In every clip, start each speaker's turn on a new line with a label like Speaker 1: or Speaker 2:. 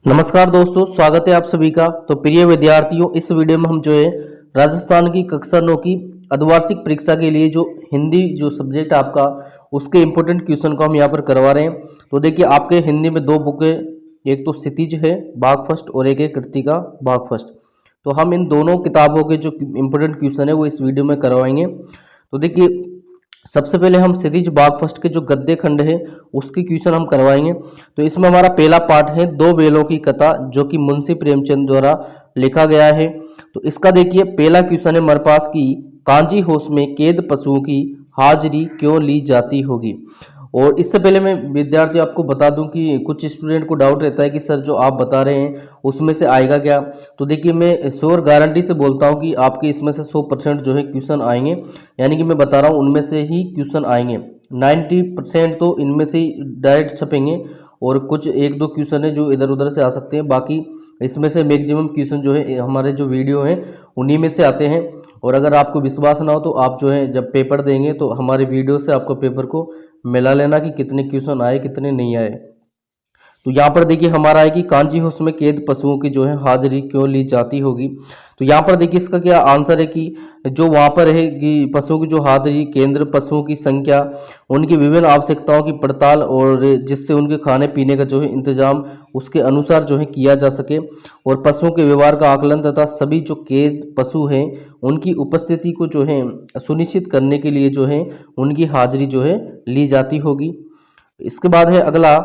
Speaker 1: नमस्कार दोस्तों, स्वागत है आप सभी का। तो प्रिय विद्यार्थियों, इस वीडियो में हम जो है राजस्थान की कक्षा 9 की अर्धवार्षिक परीक्षा के लिए जो हिंदी जो सब्जेक्ट आपका उसके इम्पोर्टेंट क्वेश्चन को हम यहाँ पर करवा रहे हैं। तो देखिए, आपके हिंदी में दो बुक है, एक तो क्षितिज है भाग फर्स्ट और एक है कृतिका भाग फर्स्ट। तो हम इन दोनों किताबों के जो इम्पोर्टेंट क्वेश्चन है वो इस वीडियो में करवाएंगे। तो देखिए, सबसे पहले हम क्षितिज भाग फर्स्ट के जो गद्य खंड है उसके क्वेश्चन हम करवाएंगे। तो इसमें हमारा पहला पार्ट है दो बेलों की कथा, जो कि मुंशी प्रेमचंद द्वारा लिखा गया है। तो इसका देखिए, पहला क्वेश्चन है हमारे पास कि कांजी होश में कैद पशुओं की हाजिरी क्यों ली जाती होगी। और इससे पहले मैं विद्यार्थी आपको बता दूं कि कुछ स्टूडेंट को डाउट रहता है कि सर जो आप बता रहे हैं उसमें से आएगा क्या। तो देखिए, मैं श्योर गारंटी से बोलता हूं कि आपके इसमें से 100% जो है क्वेश्चन आएंगे, यानी कि मैं बता रहा हूं उनमें से ही क्वेश्चन आएंगे। 90% तो इनमें से ही डायरेक्ट छपेंगे और कुछ एक दो क्वेश्चन है जो इधर उधर से आ सकते हैं। बाकी इसमें से मैक्सिमम क्वेश्चन जो है हमारे जो वीडियो हैं उन्हीं में से आते हैं। और अगर आपको विश्वास ना हो तो आप जो है जब पेपर देंगे तो हमारे वीडियो से आपको पेपर को मिला लेना कि कितने क्वेश्चन आए कितने नहीं आए। तो यहाँ पर देखिए हमारा है कि कांजी होश में कैद पशुओं की जो है हाजिरी क्यों ली जाती होगी। तो यहाँ पर देखिए इसका क्या आंसर है कि जो वहाँ पर है कि पशुओं की जो हाजिरी केंद्र, पशुओं की संख्या, उनकी विभिन्न आवश्यकताओं की पड़ताल और जिससे उनके खाने पीने का जो है इंतजाम उसके अनुसार जो है किया जा सके, और पशुओं के व्यवहार का आकलन तथा सभी जो कैद पशु हैं उनकी उपस्थिति को जो है सुनिश्चित करने के लिए जो है उनकी हाजिरी जो है ली जाती होगी। इसके बाद है अगला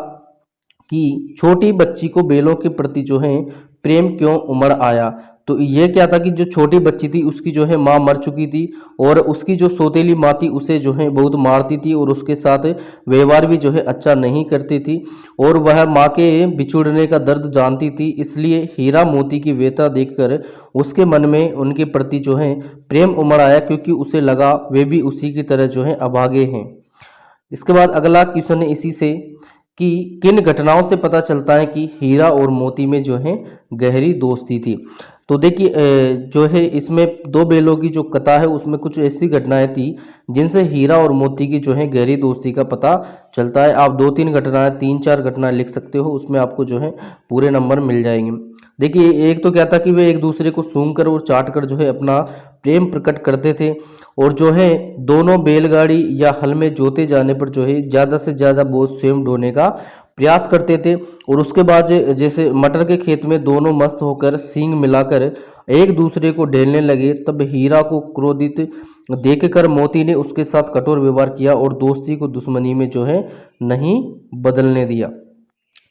Speaker 1: कि छोटी बच्ची को बैलों के प्रति जो है प्रेम क्यों उमड़ आया। तो ये क्या था कि जो छोटी बच्ची थी उसकी जो है माँ मर चुकी थी और उसकी जो सौतेली माँ थी उसे जो है बहुत मारती थी और उसके साथ व्यवहार भी जो है अच्छा नहीं करती थी, और वह माँ के बिछुड़ने का दर्द जानती थी। इसलिए हीरा मोती की व्यथा देखकर उसके मन में उनके प्रति जो है प्रेम उमड़ आया, क्योंकि उसे लगा वे भी उसी की तरह जो है अभागे हैं। इसके बाद अगला क्वेश्चन है इसी से कि किन घटनाओं से पता चलता है कि हीरा और मोती में जो है गहरी दोस्ती थी। तो देखिए जो है इसमें दो बेलों की जो कथा है उसमें कुछ ऐसी घटनाएं थी जिनसे हीरा और मोती की जो है गहरी दोस्ती का पता चलता है। आप दो तीन घटनाएं, तीन चार घटनाएं लिख सकते हो, उसमें आपको जो है पूरे नंबर मिल जाएंगे। देखिए, एक तो क्या था कि वे एक दूसरे को सूंघ कर और चाट कर जो है अपना प्रेम प्रकट करते थे, और जो है दोनों बैलगाड़ी या हल में जोते जाने पर जो है ज़्यादा से ज़्यादा बोझ स्वयं ढोने का प्रयास करते थे। और उसके बाद जैसे मटर के खेत में दोनों मस्त होकर सींग मिलाकर एक दूसरे को ढेलने लगे, तब हीरा को क्रोधित देखकर मोती ने उसके साथ कठोर व्यवहार किया और दोस्ती को दुश्मनी में जो है नहीं बदलने दिया।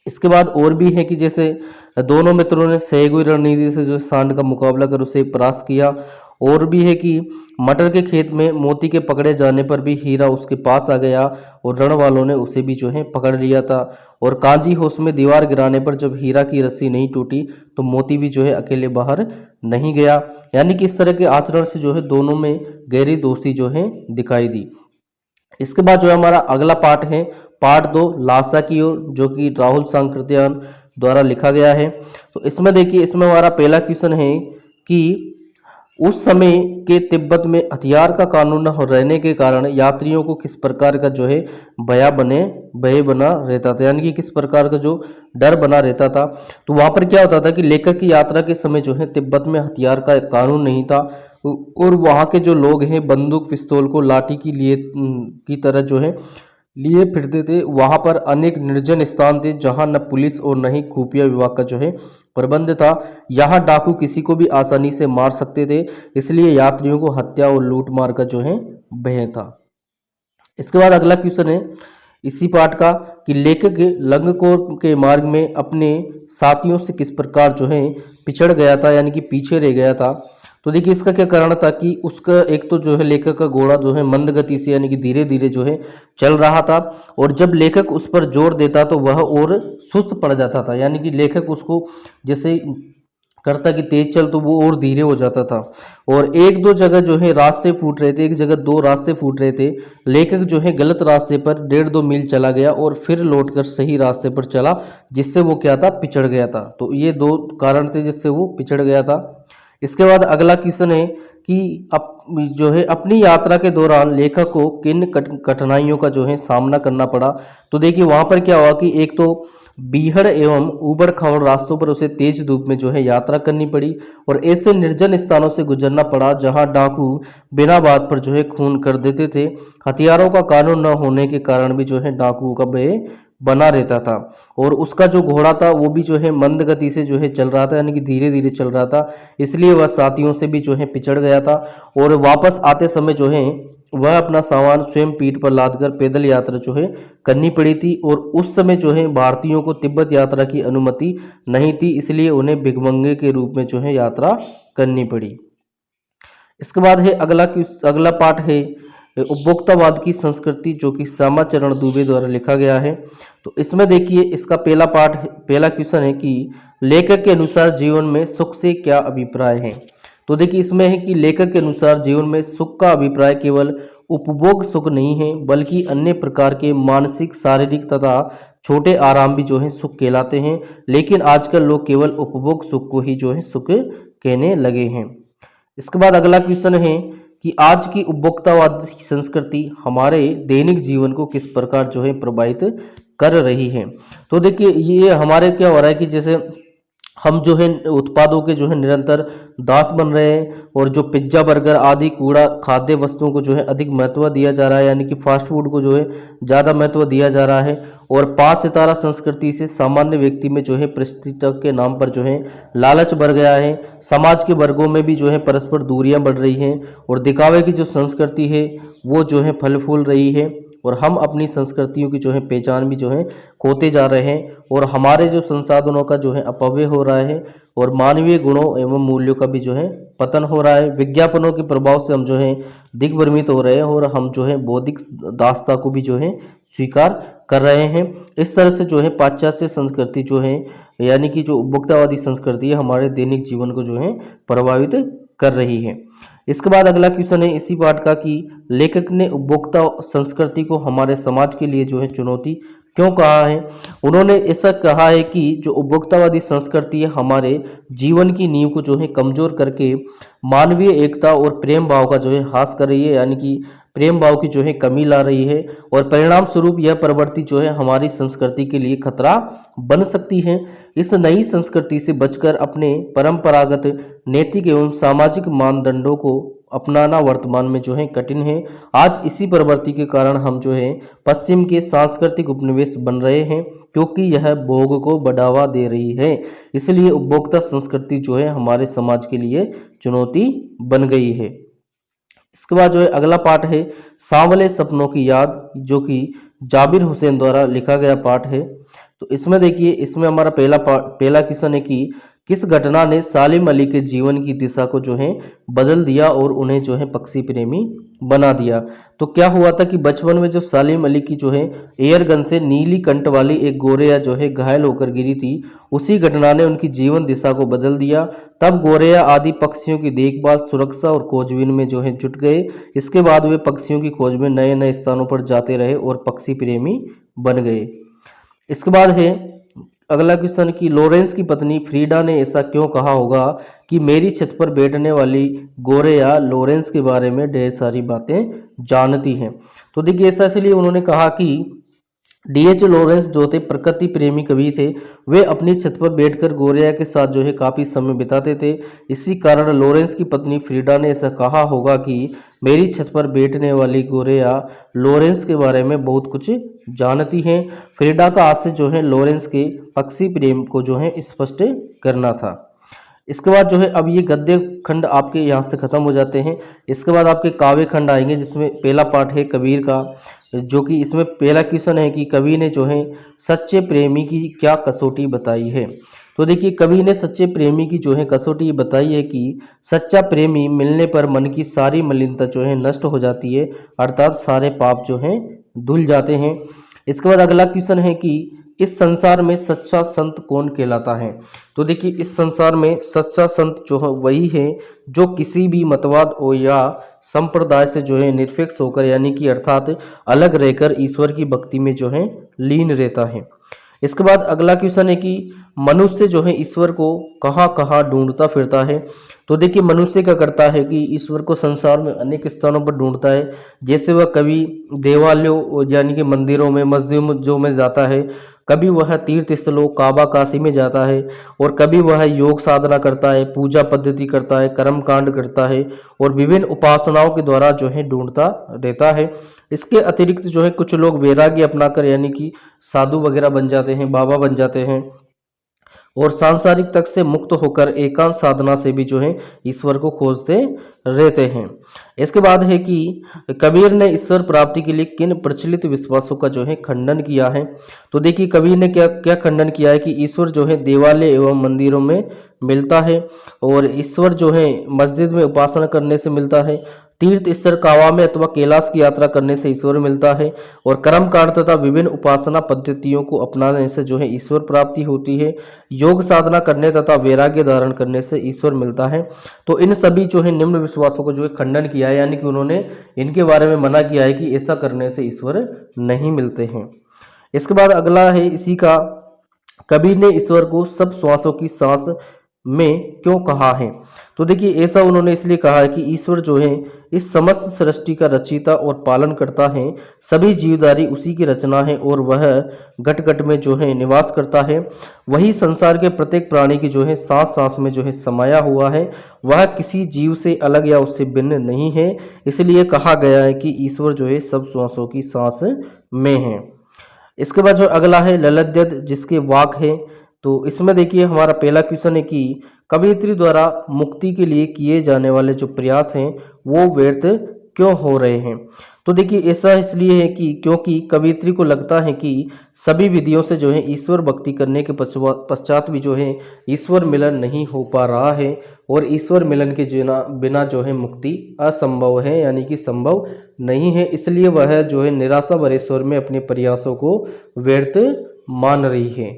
Speaker 1: इसके बाद और भी है कि जैसे दोनों मित्रों ने सहयोगी रणनीति से जो सांड का मुकाबला कर उसे परास्त किया। और भी है कि मटर के खेत में मोती के पकड़े जाने पर भी हीरा उसके पास आ गया और रण वालों ने उसे भी जो है पकड़ लिया था। और कांजी होश में दीवार गिराने पर जब हीरा की रस्सी नहीं टूटी तो मोती भी जो है अकेले बाहर नहीं गया। यानी कि इस तरह के आचरण से जो है दोनों में गहरी दोस्ती जो है दिखाई दी। इसके बाद जो है हमारा अगला पार्ट है पार्ट 2 लासा की ओर, जो कि राहुल सांकृत्यायन द्वारा लिखा गया है। तो इसमें देखिए, इसमें हमारा पहला क्वेश्चन है कि उस समय के तिब्बत में हथियार का कानून न रहने के कारण यात्रियों को किस प्रकार का जो है भय बना रहता था, यानी कि किस प्रकार का जो डर बना रहता था। तो वहां पर क्या होता था कि लेखक की यात्रा के समय जो है तिब्बत में हथियार का कानून नहीं था, और वहाँ के जो लोग हैं बंदूक पिस्तौल को लाठी की तरह जो है लिए फिरते थे। वहाँ पर अनेक निर्जन स्थान थे जहाँ न पुलिस और न ही खुफिया विभाग का जो है प्रबंध था। यहाँ डाकू किसी को भी आसानी से मार सकते थे, इसलिए यात्रियों को हत्या और लूट मार का जो है भय था। इसके बाद अगला क्वेश्चन है इसी पाठ का कि लेखक लंगकोर के मार्ग में अपने साथियों से किस प्रकार जो है पिछड़ गया था, यानी कि पीछे रह गया था। तो देखिए, इसका क्या कारण था कि उसका एक तो जो है लेखक का घोड़ा जो है मंद गति से यानी कि धीरे धीरे जो है चल रहा था, और जब लेखक उस पर जोर देता तो वह और सुस्त पड़ जाता था, यानी कि लेखक उसको जैसे करता कि तेज चल तो वो और धीरे हो जाता था। और एक दो जगह जो है रास्ते फूट रहे थे, एक जगह दो रास्ते फूट रहे थे। लेखक जो है गलत रास्ते पर 1.5-2 मील चला गया और फिर लौटकर सही रास्ते पर चला, जिससे वो क्या था, पिछड़ गया था। तो ये दो कारण थे जिससे वो पिछड़ गया था। इसके बाद अगला क्वेश्चन है कि जो है अपनी यात्रा के दौरान लेखक को किन कठिनाइयों का जो है सामना करना पड़ा। तो देखिए वहां पर क्या हुआ कि एक तो बीहड़ एवं ऊबड़ खाबड़ रास्तों पर उसे तेज धूप में जो है यात्रा करनी पड़ी और ऐसे निर्जन स्थानों से गुजरना पड़ा जहां डाकू बिना बात पर जो है खून कर देते थे। हथियारों का कानून न होने के कारण भी जो है डाकुओं का भय बना रहता था और उसका जो घोड़ा था वो भी जो है मंद गति से जो है चल रहा था, यानी कि धीरे धीरे चल रहा था, इसलिए वह साथियों से भी जो है पिछड़ गया था और वापस आते समय जो है वह अपना सामान स्वयं पीठ पर लादकर पैदल यात्रा जो है करनी पड़ी थी और उस समय जो है भारतीयों को तिब्बत यात्रा की अनुमति नहीं थी, इसलिए उन्हें भिखमंगे के रूप में जो है यात्रा करनी पड़ी। इसके बाद है अगला पाठ है उपभोक्तावाद की संस्कृति, जो कि श्यामाचरण दुबे द्वारा लिखा गया है। तो इसमें देखिए इसका पहला क्वेश्चन है कि लेखक के अनुसार जीवन में सुख से क्या अभिप्राय है। तो देखिए इसमें है कि लेखक के अनुसार जीवन में सुख का अभिप्राय केवल उपभोग सुख नहीं है, बल्कि अन्य प्रकार के मानसिक, शारीरिक तथा छोटे आराम भी जो है सुख कहलाते हैं। लेकिन आजकल लोग केवल उपभोग सुख को ही जो है सुख कहने लगे हैं। इसके बाद अगला क्वेश्चन है कि आज की उपभोक्तावाद की संस्कृति हमारे दैनिक जीवन को किस प्रकार जो है प्रभावित कर रही है। तो देखिए ये हमारे क्या हो रहा है कि जैसे हम जो है उत्पादों के जो है निरंतर दास बन रहे हैं और जो पिज्जा, बर्गर आदि कूड़ा खाद्य वस्तुओं को जो है अधिक महत्व दिया जा रहा है, यानी कि फास्ट फूड को जो है ज़्यादा महत्व दिया जा रहा है और 5 सितारा संस्कृति से सामान्य व्यक्ति में जो है प्रस्तित्व के नाम पर जो है लालच बढ़ गया है। समाज के वर्गों में भी जो है परस्पर दूरियां बढ़ रही हैं और दिखावे की जो संस्कृति है वो जो है फल फूल रही है और हम अपनी संस्कृतियों की जो है पहचान भी जो है खोते जा रहे हैं और हमारे जो संसाधनों का जो है अपव्यय हो रहा है और मानवीय गुणों एवं मूल्यों का भी जो है पतन हो रहा है। विज्ञापनों के प्रभाव से हम जो है दिग्भ्रमित हो रहे हैं और हम जो है बौद्धिक दासता को भी जो है स्वीकार कर रहे हैं। इस तरह से जो है पाश्चात्य संस्कृति जो है, यानी कि जो उपभोक्तावादी संस्कृति है, हमारे दैनिक जीवन को जो है प्रभावित कर रही है। इसके बाद अगला क्वेश्चन है इसी पाठ का कि लेखक ने उपभोक्ता संस्कृति को हमारे समाज के लिए जो है चुनौती क्यों कहा है। उन्होंने ऐसा कहा है कि जो उपभोक्तावादी संस्कृति है हमारे जीवन की नींव को जो है कमजोर करके मानवीय एकता और प्रेम भाव का जो है ह्रास कर रही है, यानी कि प्रेम भाव की जो है कमी ला रही है और परिणाम स्वरूप यह प्रवृत्ति जो है हमारी संस्कृति के लिए खतरा बन सकती है। इस नई संस्कृति से बचकर अपने परंपरागत नैतिक एवं सामाजिक मानदंडों को अपनाना वर्तमान में जो है कठिन है। आज इसी प्रवृत्ति के कारण हम जो है पश्चिम के सांस्कृतिक उपनिवेश बन रहे हैं, क्योंकि यह भोग को बढ़ावा दे रही है। इसलिए उपभोक्ता संस्कृति जो है हमारे समाज के लिए चुनौती बन गई है। इसके बाद जो है अगला पाठ है सांवले सपनों की याद, जो कि जाबिर हुसैन द्वारा लिखा गया पाठ है। तो इसमें देखिए इसमें हमारा पहला क्वेश्चन है कि किस घटना ने सालिम अली के जीवन की दिशा को जो है बदल दिया और उन्हें जो है पक्षी प्रेमी बना दिया। तो क्या हुआ था कि बचपन में जो सालिम अली की जो है एयरगन से नीली कंठ वाली एक गोरेया जो है घायल होकर गिरी थी, उसी घटना ने उनकी जीवन दिशा को बदल दिया। तब गोरेया आदि पक्षियों की देखभाल, सुरक्षा और खोजबीन में जो है जुट गए। इसके बाद वे पक्षियों की खोज में नए नए स्थानों पर जाते रहे और पक्षी प्रेमी बन गए। इसके बाद है अगला क्वेश्चन कि लॉरेंस की पत्नी फ्रीडा ने ऐसा क्यों कहा होगा कि मेरी छत पर बैठने वाली गोरेया लॉरेंस के बारे में ढेर सारी बातें जानती हैं। तो देखिए ऐसा इसलिए उन्होंने कहा कि डीएच लॉरेंस जो थे प्रकृति प्रेमी कवि थे, वे अपनी छत पर बैठकर गोरेया के साथ जो है काफ़ी समय बिताते थे। इसी कारण लॉरेंस की पत्नी फ्रीडा ने ऐसा कहा होगा कि मेरी छत पर बैठने वाली गोरेया लॉरेंस के बारे में बहुत कुछ जानती हैं। फ्रीडा का आज से जो है लॉरेंस के पक्षी प्रेम को जो है स्पष्ट करना था। इसके बाद जो है अब ये गद्य खंड आपके यहाँ से खत्म हो जाते हैं। इसके बाद आपके काव्य खंड आएंगे, जिसमें पहला पाठ है कबीर का, जो कि इसमें पहला क्वेश्चन है कि कवि ने जो है सच्चे प्रेमी की क्या कसौटी बताई है। तो देखिए कवि ने सच्चे प्रेमी की जो है कसौटी बताई है कि सच्चा प्रेमी मिलने पर मन की सारी मलिनता जो है नष्ट हो जाती है, अर्थात सारे पाप जो हैं धुल जाते हैं। इसके बाद अगला क्वेश्चन है कि इस संसार में सच्चा संत कौन कहलाता है। तो देखिए इस संसार में सच्चा संत जो है वही है जो किसी भी मतवाद और या संप्रदाय से जो है निरपेक्ष होकर, यानी कि अर्थात अलग रहकर ईश्वर की भक्ति में जो है लीन रहता है। इसके बाद अगला क्वेश्चन है कि मनुष्य जो है ईश्वर को कहाँ कहाँ ढूंढता फिरता है। तो देखिए मनुष्य क्या करता है कि ईश्वर को संसार में अनेक स्थानों पर ढूंढता है। जैसे वह कभी देवालयों यानी कि मंदिरों में, मस्जिदों में जाता है, कभी वह तीर्थ स्थलों काबा काशी में जाता है, और कभी वह योग साधना करता है, पूजा पद्धति करता है, कर्म कांड करता है, और विभिन्न उपासनाओं के द्वारा जो है ढूंढता रहता है। इसके अतिरिक्त जो है कुछ लोग वैराग्य अपनाकर यानी कि साधु वगैरह बन जाते हैं, बाबा बन जाते हैं, और सांसारिक तक से मुक्त होकर एकांत साधना से भी जो है ईश्वर को खोजते रहते हैं। इसके बाद है कि कबीर ने ईश्वर प्राप्ति के लिए किन प्रचलित विश्वासों का जो है खंडन किया है। तो देखिए कबीर ने क्या क्या खंडन किया है कि ईश्वर जो है देवालय एवं मंदिरों में मिलता है, और ईश्वर जो है मस्जिद में उपासना करने से मिलता है, तीर्थ स्थल कावा में अथवा कैलाश की यात्रा करने से ईश्वर मिलता है, और कर्म कांड तथा विभिन्न उपासना पद्धतियों को अपनाने से जो है ईश्वर प्राप्ति होती है, योग साधना करने तथा वैराग्य धारण करने से ईश्वर मिलता है। तो इन सभी जो है निम्न विश्वासों को जो है खंडन किया है, यानी कि उन्होंने इनके बारे में मना किया है कि ऐसा करने से ईश्वर नहीं मिलते हैं। इसके बाद अगला है इसी का, कबीर ने ईश्वर को सब श्वासों की सांस में क्यों कहा है। तो देखिए ऐसा उन्होंने इसलिए कहा है कि ईश्वर जो है इस समस्त सृष्टि का रचयिता और पालन करता है, सभी जीवधारी उसी की रचना है, और वह घट घट में जो है निवास करता है। वही संसार के प्रत्येक प्राणी की जो है सांस सांस में जो है समाया हुआ है, वह किसी जीव से अलग या उससे भिन्न नहीं है। इसलिए कहा गया है कि ईश्वर जो है सब श्वासों की सांस में है। इसके बाद जो अगला है ललद्यद जिसके वाक है। तो इसमें देखिए हमारा पहला क्वेश्चन है कि कवयित्री द्वारा मुक्ति के लिए किए जाने वाले जो प्रयास हैं वो व्यर्थ क्यों हो रहे हैं। तो देखिए ऐसा इसलिए है कि क्योंकि कवयित्री को लगता है कि सभी विधियों से जो है ईश्वर भक्ति करने के पश्चात भी जो है ईश्वर मिलन नहीं हो पा रहा है, और ईश्वर मिलन के बिना जो है मुक्ति असंभव है, यानी कि संभव नहीं है। इसलिए वह जो है निराशा भरे स्वर में अपने प्रयासों को व्यर्थ मान रही है।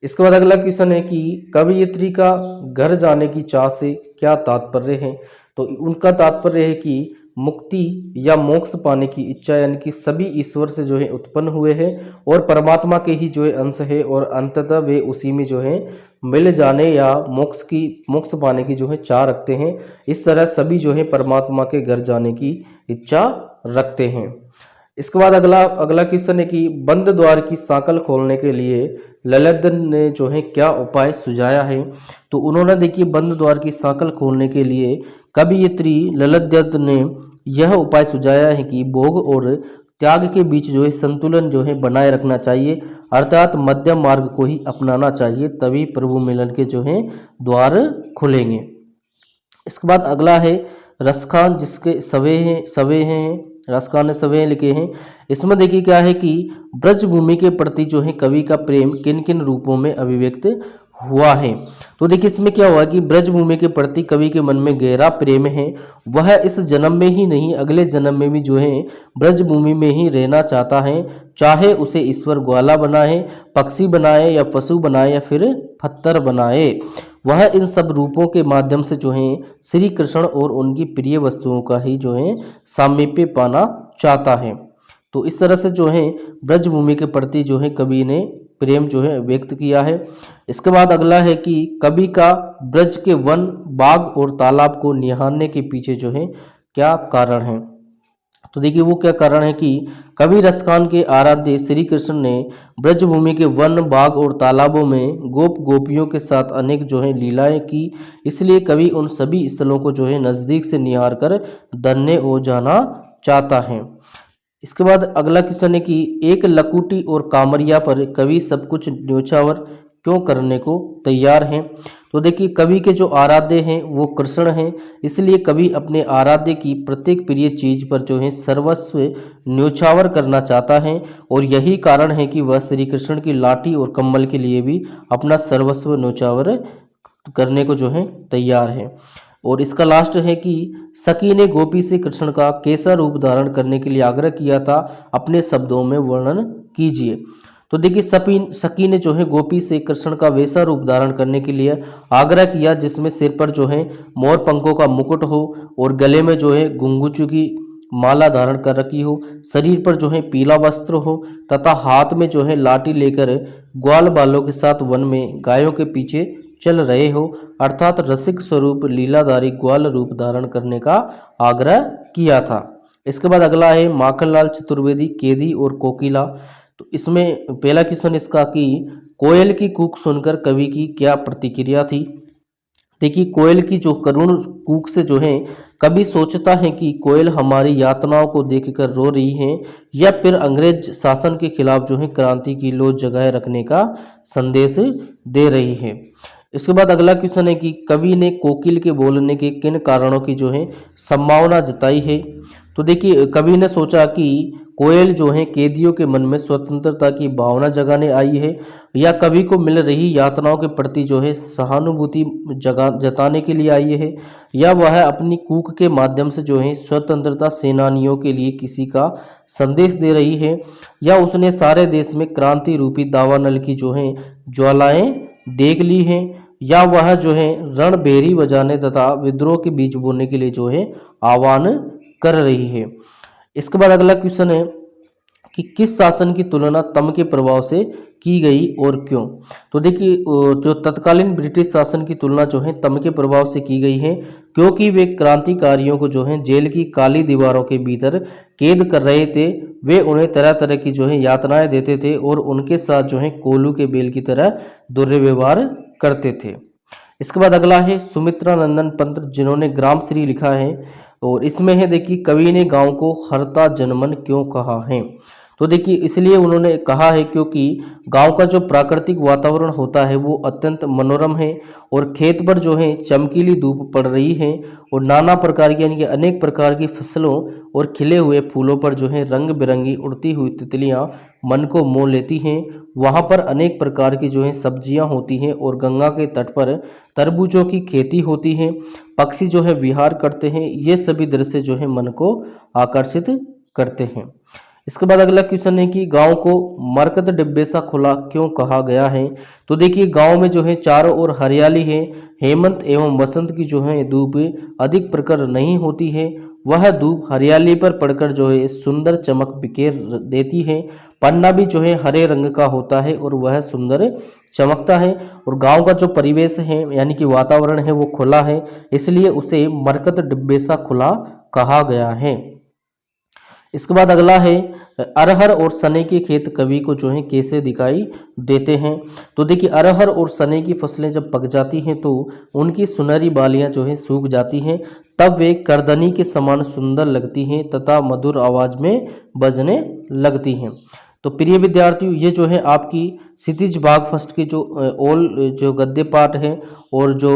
Speaker 1: इसके बाद अगला क्वेश्चन है कि कवयित्री का घर जाने की चाह से क्या तात्पर्य है। तो उनका तात्पर्य है कि मुक्ति या मोक्ष पाने की इच्छा, यानी कि सभी ईश्वर से जो है उत्पन्न हुए हैं और परमात्मा के ही जो है अंश है, और अंततः वे उसी में जो है मिल जाने या मोक्ष पाने की जो है चाह रखते हैं। इस तरह सभी जो है परमात्मा के घर जाने की इच्छा रखते हैं। इसके बाद अगला क्वेश्चन है कि बंद द्वार की सांकल खोलने के लिए ललित ने जो है क्या उपाय सुझाया है। तो उन्होंने देखिए बंद द्वार की सांकल खोलने के लिए कवयित्री ललित ने यह उपाय सुझाया है कि भोग और त्याग के बीच जो है संतुलन जो है बनाए रखना चाहिए, अर्थात मध्यम मार्ग को ही अपनाना चाहिए, तभी प्रभु मिलन के जो है द्वार खुलेंगे। इसके बाद अगला है रसखान जिसके सवे हैं रसखान ने सवे लिखे हैं। इसमें देखिए क्या है कि ब्रज भूमि के प्रति जो है कवि का प्रेम किन किन रूपों में अभिव्यक्त हुआ है। तो देखिए इसमें क्या हुआ कि ब्रज भूमि के प्रति कवि के मन में गहरा प्रेम है, वह इस जन्म में ही नहीं अगले जन्म में भी जो है ब्रज भूमि में ही रहना चाहता है, चाहे उसे ईश्वर ग्वाला बनाए, पक्षी बनाए, या पशु बनाए, या फिर पत्थर बनाए। वह इन सब रूपों के माध्यम से जो है श्री कृष्ण और उनकी प्रिय वस्तुओं का ही जो है सामीप्य पाना चाहता है। तो इस तरह से जो है ब्रज भूमि के प्रति जो है कवि ने प्रेम जो है व्यक्त किया है। इसके बाद अगला है कि कवि का ब्रज के वन, बाग और तालाब को निहारने के पीछे जो है क्या कारण है। तो देखिए वो क्या कारण है कि कवि रसखान के आराध्य श्री कृष्ण ने ब्रजभूमि के वन, बाग और तालाबों में गोप गोपियों के साथ अनेक जो है लीलाएं की, इसलिए कवि उन सभी स्थलों को जो है नज़दीक से निहार कर धन्य हो जाना चाहता है। इसके बाद अगला क्वेश्चन है कि एक लकुटी और कामरिया पर कवि सब कुछ न्योछावर क्यों करने को तैयार हैं। तो देखिए कवि के जो आराध्य हैं वो कृष्ण हैं, इसलिए कवि अपने आराध्य की प्रत्येक प्रिय चीज पर जो है सर्वस्व न्योछावर करना चाहता है, और यही कारण है कि वह श्री कृष्ण की लाठी और कम्बल के लिए भी अपना सर्वस्व न्योछावर करने को जो है तैयार है। और इसका लास्ट है कि सखी ने गोपी से कृष्ण का कैसा रूप धारण करने के लिए आग्रह किया था, अपने शब्दों में वर्णन कीजिए। तो देखिए सखी ने जो है गोपी से कृष्ण का वैसा रूप धारण करने के लिए आग्रह किया जिसमें सिर पर जो है मोर पंखों का मुकुट हो, और गले में जो है घुंघुचू की माला धारण कर रखी हो, शरीर पर जो है पीला वस्त्र हो, तथा हाथ में जो है लाठी लेकर ग्वाल बालों के साथ वन में गायों के पीछे चल रहे हो, अर्थात रसिक स्वरूप लीलाधारी ग्वाल रूप धारण करने का आग्रह किया था। इसके बाद अगला है माखनलाल चतुर्वेदी, केदी और कोकिला। तो इसमें पहला क्वेश्चन इसका कि कोयल की कूक सुनकर कवि की क्या प्रतिक्रिया थी। देखिए कोयल की जो करुण कूक से जो है कवि सोचता है कि कोयल हमारी यातनाओं को देखकर रो रही है या फिर अंग्रेज शासन के खिलाफ जो है क्रांति की लो जगाए रखने का संदेश दे रही है। इसके बाद अगला क्वेश्चन है कि कवि ने कोकिल के बोलने के किन कारणों की जो है संभावना जताई है। तो देखिए कवि ने सोचा कि कोयल जो है कैदियों के मन में स्वतंत्रता की भावना जगाने आई है या कवि को मिल रही यातनाओं के प्रति जो है सहानुभूति जताने के लिए आई है या वह अपनी कूक के माध्यम से जो है स्वतंत्रता सेनानियों के लिए किसी का संदेश दे रही है या उसने सारे देश में क्रांति रूपी दावानल की जो है ज्वालाएं देख ली हैं या वह जो है रणभेरी बजाने तथा विद्रोह के बीज बोने के लिए जो है आह्वान कर रही है। इसके बाद अगला क्वेश्चन है कि किस शासन की तुलना तम के प्रभाव से की गई और क्यों। तो देखिए जो तत्कालीन ब्रिटिश शासन की तुलना जो है तम के प्रभाव से की गई है क्योंकि वे क्रांतिकारियों को जो है जेल की काली दीवारों के भीतर कैद कर रहे थे। वे उन्हें तरह तरह की जो है यातनाएं देते थे और उनके साथ जो है कोल्हू के बेल की तरह दुर्व्यवहार करते थे। इसके बाद अगला है सुमित्रा नंदन पंत जिन्होंने ग्राम श्री लिखा है और इसमें है देखिए कवि ने गांव को हरता जनमन क्यों कहा है। तो देखिए इसलिए उन्होंने कहा है क्योंकि गांव का जो प्राकृतिक वातावरण होता है वो अत्यंत मनोरम है और खेत पर जो है चमकीली धूप पड़ रही है और नाना प्रकार की यानी कि अनेक प्रकार की फसलों और खिले हुए फूलों पर जो है रंग बिरंगी उड़ती हुई तितलियां मन को मोह लेती हैं। वहां पर अनेक प्रकार की जो है सब्जियां होती हैं और गंगा के तट पर तरबूजों की खेती होती है, पक्षी जो है विहार करते हैं। ये सभी दृश्य जो है मन को आकर्षित करते हैं। इसके बाद अगला क्वेश्चन है कि गांव को मरकत डिब्बे सा खुला क्यों कहा गया है। तो देखिए गांव में जो है चारों ओर हरियाली है, हेमंत एवं बसंत की जो है धूप अधिक प्रखर नहीं होती है, वह धूप हरियाली पर पड़कर जो है सुंदर चमक बिखेर देती है। पन्ना भी जो है हरे रंग का होता है और वह सुंदर चमकता है और गांव का जो परिवेश है यानी कि वातावरण है वो खुला है, इसलिए उसे मरकत डिब्बे सा खुला कहा गया है। इसके बाद अगला है अरहर और सने के खेत कवि को जो है कैसे दिखाई देते हैं। तो देखिए अरहर और सने की फसलें जब पक जाती हैं तो उनकी सुनहरी बालियां जो है सूख जाती हैं, तब वे करदनी के समान सुंदर लगती हैं तथा मधुर आवाज में बजने लगती हैं। तो प्रिय विद्यार्थियों ये जो है आपकी क्षितिज भाग फर्स्ट के जो ऑल जो गद्य पाठ है और जो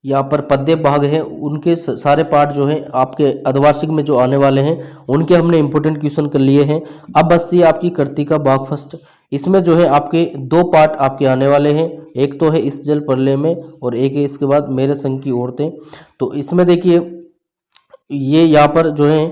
Speaker 1: यहाँ पर पद्य भाग है उनके सारे पार्ट जो है आपके अर्धवार्षिक में जो आने वाले हैं उनके हमने इंपॉर्टेंट क्वेश्चन कर लिए हैं। अब बचती आपकी कृतिका भाग फर्स्ट, इसमें जो है आपके दो पार्ट आपके आने वाले हैं, एक तो है इस जल प्रलय में और एक है इसके बाद मेरे संग की औरतें। तो इसमें देखिए ये यहाँ पर जो है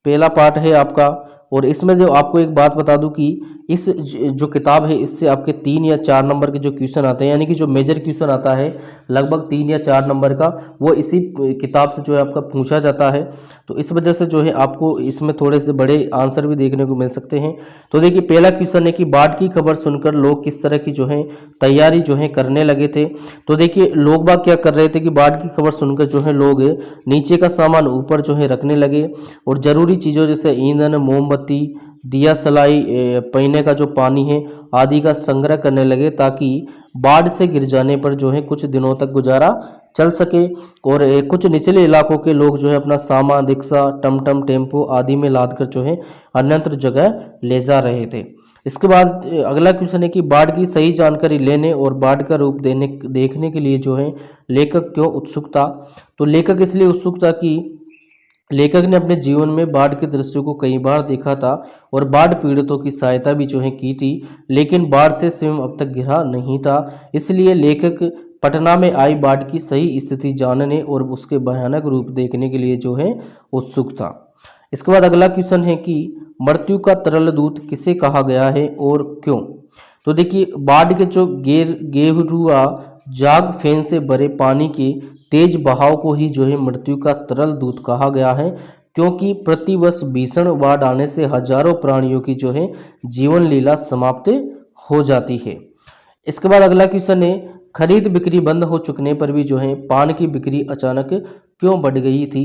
Speaker 1: पहला पार्ट है आपका और इसमें जो आपको एक बात बता दूं कि इस जो किताब है इससे आपके 3 या 4 नंबर के जो क्वेश्चन आते हैं यानी कि जो मेजर क्वेश्चन आता है लगभग 3 या 4 नंबर का वो इसी किताब से जो है आपका पूछा जाता है। तो इस वजह से जो है आपको इसमें थोड़े से बड़े आंसर भी देखने को मिल सकते हैं। तो देखिए पहला क्वेश्चन है कि बाढ़ की खबर सुनकर लोग किस तरह की जो है तैयारी जो है करने लगे थे। तो देखिए लोग बाग क्या कर रहे थे कि बाढ़ की खबर सुनकर जो है लोग नीचे का सामान ऊपर जो है रखने लगे और जरूरी चीज़ों जैसे ईंधन, मोमबत्ती, दिया सलाई, पीने का जो पानी है आदि का संग्रह करने लगे ताकि बाढ़ से गिर जाने पर जो है कुछ दिनों तक गुजारा चल सके। और कुछ निचले इलाकों के लोग जो है अपना सामान रिक्शा, टमटम, टेम्पो आदि में लाद कर जो है अन्यत्र जगह ले जा रहे थे। इसके बाद अगला क्वेश्चन है कि बाढ़ की सही जानकारी लेने और बाढ़ का रूप देखने के लिए जो है लेखक क्यों उत्सुक था। तो लेखक इसलिए उत्सुक था कि लेखक ने अपने जीवन में बाढ़ के दृश्यों को कई बार देखा था और बाढ़ पीड़ितों की सहायता भी जो है की थी, लेकिन बाढ़ से स्वयं अब तक घिरा नहीं था। इसलिए लेखक पटना में आई बाढ़ की सही स्थिति जानने और उसके भयानक रूप देखने के लिए जो है उत्सुक था। इसके बाद अगला क्वेश्चन है कि मृत्यु का तरल दूत किसे कहा गया है और क्यों। तो देखिए बाढ़ के जो गेहरुआ जाग फेन से भरे पानी के तेज बहाव को ही जो है मृत्यु का तरल दूत कहा गया है, क्योंकि प्रतिवर्ष भीषण बाढ़ आने से हजारों प्राणियों की जो है जीवन लीला समाप्त हो जाती है। इसके बाद अगला क्वेश्चन है खरीद बिक्री बंद हो चुकने पर भी जो है पान की बिक्री अचानक क्यों बढ़ गई थी।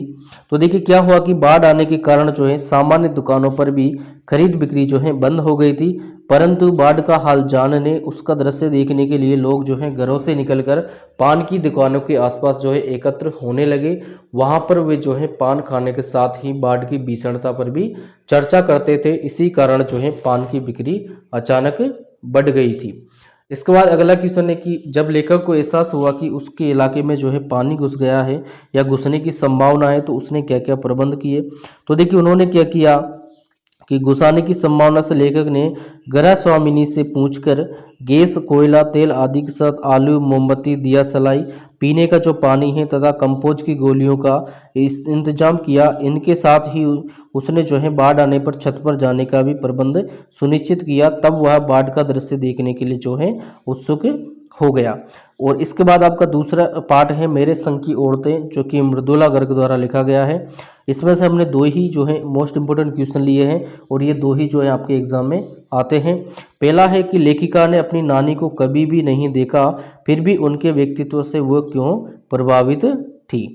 Speaker 1: तो देखिए क्या हुआ कि बाढ़ आने के कारण जो है सामान्य दुकानों पर भी खरीद बिक्री जो है बंद हो गई थी, परंतु बाढ़ का हाल जानने, उसका दृश्य देखने के लिए लोग जो है घरों से निकलकर पान की दुकानों के आसपास जो है एकत्र होने लगे। वहां पर वे जो है पान खाने के साथ ही बाढ़ की भीषणता पर भी चर्चा करते थे। इसी कारण जो है पान की बिक्री अचानक बढ़ गई थी। इसके बाद अगला क्वेश्चन है कि जब लेखक को एहसास हुआ कि उसके इलाके में जो है पानी घुस गया है या घुसने की संभावना है, तो उसने क्या क्या प्रबंध किए। तो देखिए उन्होंने क्या किया कि घुसाने की संभावना से लेखक ने गृह स्वामिनी से पूछकर गैस, कोयला, तेल आदि के साथ आलू, मोमबत्ती, दिया सलाई, पीने का जो पानी है तथा कंपोज की गोलियों का इंतजाम किया। इनके साथ ही उसने जो है बाढ़ आने पर छत पर जाने का भी प्रबंध सुनिश्चित किया। तब वह बाढ़ का दृश्य देखने के लिए जो है उत्सुक हो गया। और इसके बाद आपका दूसरा पार्ट है मेरे संग की औरतें, जो कि मृदुला गर्ग द्वारा लिखा गया है। इसमें से हमने दो ही जो है मोस्ट इंपोर्टेंट क्वेश्चन लिए हैं और ये दो ही जो है आपके एग्जाम में आते हैं। पहला है कि लेखिका ने अपनी नानी को कभी भी नहीं देखा, फिर भी उनके व्यक्तित्व से वो क्यों प्रभावित थी।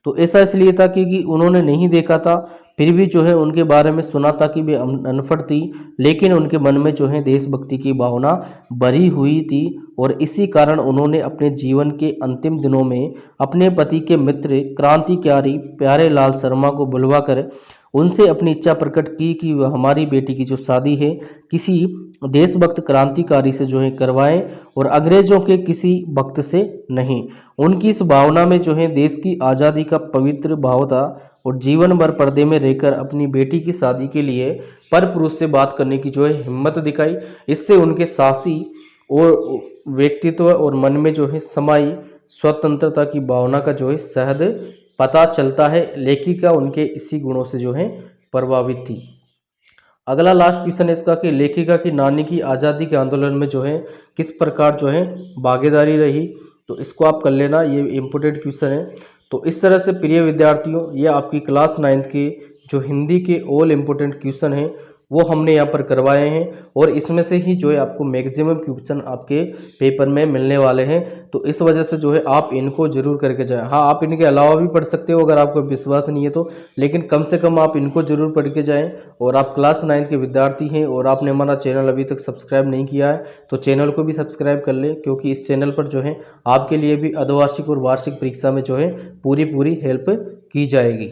Speaker 1: तो ऐसा इसलिए था कि उन्होंने नहीं देखा था, फिर भी जो है उनके बारे में सुना था कि वे अनपढ़ थी, लेकिन उनके मन में जो है देशभक्ति की भावना भरी हुई थी। और इसी कारण उन्होंने अपने जीवन के अंतिम दिनों में अपने पति के मित्र क्रांतिकारी प्यारे लाल शर्मा को बुलवाकर उनसे अपनी इच्छा प्रकट की कि वह हमारी बेटी की जो शादी है किसी देशभक्त क्रांतिकारी से जो है करवाएं और अंग्रेजों के किसी भक्त से नहीं। उनकी इस भावना में जो है देश की आज़ादी का पवित्र भाव था और जीवन भर पर्दे में रहकर अपनी बेटी की शादी के लिए पर पुरुष से बात करने की जो है हिम्मत दिखाई। इससे उनके साहसी और व्यक्तित्व और मन में जो है समाई स्वतंत्रता की भावना का जो है सहज पता चलता है। लेखिका उनके इसी गुणों से जो है प्रभावित थी। अगला लास्ट क्वेश्चन है इसका कि लेखिका की नानी की आज़ादी के आंदोलन में जो है किस प्रकार जो है भागीदारी रही। तो इसको आप कर लेना, ये इम्पोर्टेंट क्वेश्चन है। तो इस तरह से प्रिय विद्यार्थियों, ये आपकी क्लास 9th के जो हिंदी के ऑल इम्पोर्टेंट क्वेश्चन हैं वो हमने यहाँ पर करवाए हैं और इसमें से ही जो है आपको मैक्सिमम क्वेश्चन आपके पेपर में मिलने वाले हैं। तो इस वजह से जो है आप इनको जरूर करके जाएं। हाँ, आप इनके अलावा भी पढ़ सकते हो अगर आपको विश्वास नहीं है तो, लेकिन कम से कम आप इनको जरूर पढ़ के जाएं। और आप क्लास 9 के विद्यार्थी हैं और आपने हमारा चैनल अभी तक सब्सक्राइब नहीं किया है तो चैनल को भी सब्सक्राइब कर लें, क्योंकि इस चैनल पर जो है आपके लिए भी अर्धवार्षिक और वार्षिक परीक्षा में जो है पूरी हेल्प की जाएगी।